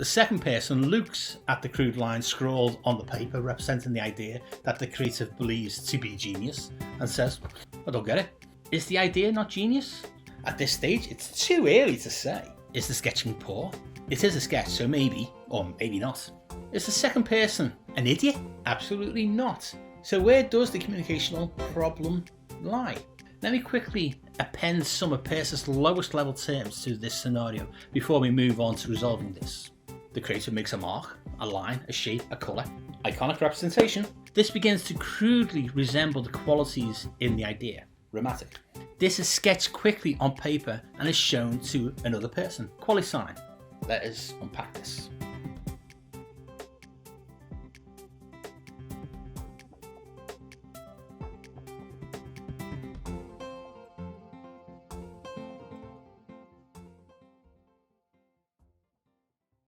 The second person looks at the crude line scrawled on the paper representing the idea that the creative believes to be genius and says, I don't get it. Is the idea not genius? At this stage, it's too early to say. Is the sketching poor? It is a sketch, so maybe, or maybe not. Is the second person an idiot? Absolutely not. So where does the communicational problem lie? Let me quickly append some of Peirce's lowest level terms to this scenario before we move on to resolving this. The creator makes a mark, a line, a shape, a colour. Iconic representation. This begins to crudely resemble the qualities in the idea. Romantic. This is sketched quickly on paper and is shown to another person. Quali sign. Let us unpack this.